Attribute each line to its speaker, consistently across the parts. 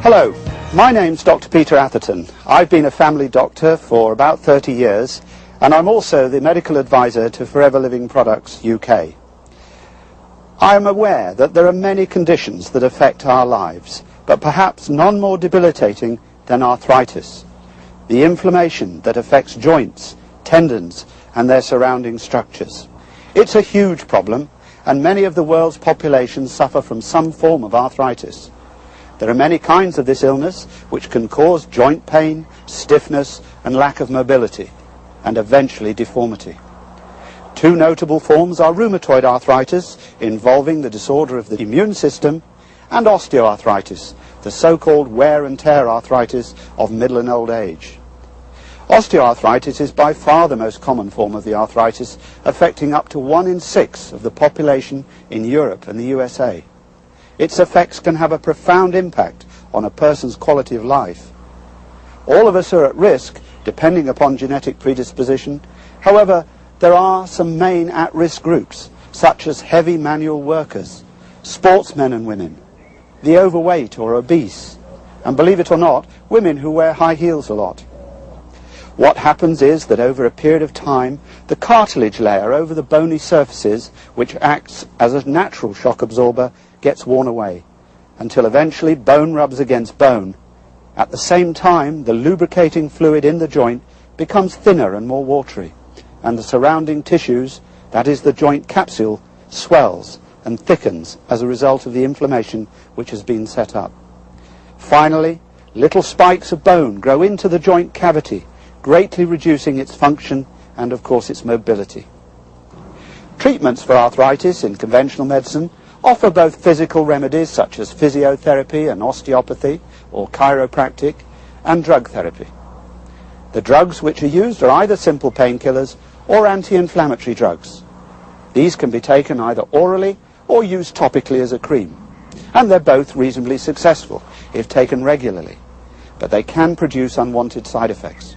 Speaker 1: Hello, my name's Dr. Peter Atherton. I've been a family doctor for about 30 years and I'm also the medical advisor to Forever Living Products UK. I am aware that there are many conditions that affect our lives, but perhaps none more debilitating than arthritis, the inflammation that affects joints, tendons and their surrounding structures. It's a huge problem and many of the world's population suffer from some form of arthritis. There are many kinds of this illness which can cause joint pain, stiffness and lack of mobility, and eventually deformity. Two notable forms are rheumatoid arthritis, involving the disorder of the immune system, and osteoarthritis, the so-called wear and tear arthritis of middle and old age. Osteoarthritis is by far the most common form of the arthritis, affecting up to 1 in 6 of the population in Europe and the USA. Its effects can have a profound impact on a person's quality of life. All of us are at risk, depending upon genetic predisposition. However, there are some main at-risk groups, such as heavy manual workers, sportsmen and women, the overweight or obese, and believe it or not, women who wear high heels a lot. What happens is that over a period of time, the cartilage layer over the bony surfaces, which acts as a natural shock absorber, gets worn away, until eventually bone rubs against bone. At the same time, the lubricating fluid in the joint becomes thinner and more watery, and the surrounding tissues, that is the joint capsule, swells and thickens as a result of the inflammation which has been set up. Finally, little spikes of bone grow into the joint cavity, greatly reducing its function and, of course, its mobility. Treatments for arthritis in conventional medicine offer both physical remedies such as physiotherapy and osteopathy or chiropractic, and drug therapy. The drugs which are used are either simple painkillers or anti-inflammatory drugs. These can be taken either orally or used topically as a cream, and they're both reasonably successful if taken regularly, but they can produce unwanted side effects.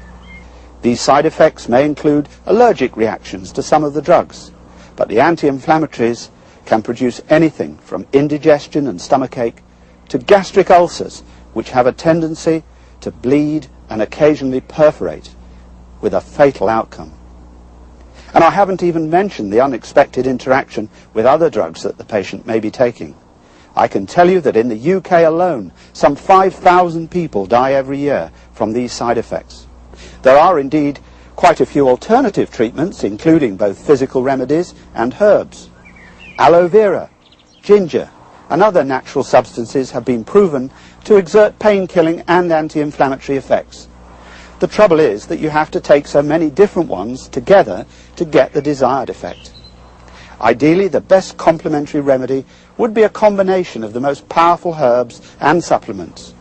Speaker 1: These side effects may include allergic reactions to some of the drugs, but the anti-inflammatories can produce anything from indigestion and stomachache to gastric ulcers, which have a tendency to bleed and occasionally perforate, with a fatal outcome. And I haven't even mentioned the unexpected interaction with other drugs that the patient may be taking. I can tell you that in the UK alone, some 5,000 people die every year from these side effects. There are indeed quite a few alternative treatments, including both physical remedies and herbs. Aloe Vera, ginger and other natural substances have been proven to exert pain-killing and anti-inflammatory effects. The trouble is that you have to take so many different ones together to get the desired effect. Ideally, the best complementary remedy would be a combination of the most powerful herbs and supplements.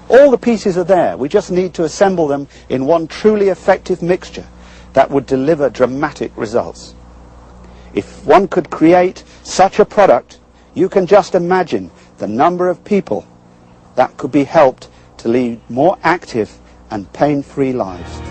Speaker 1: All the pieces are there, we just need to assemble them in one truly effective mixture that would deliver dramatic results. If one could create such a product, you can just imagine the number of people that could be helped to lead more active and pain-free lives.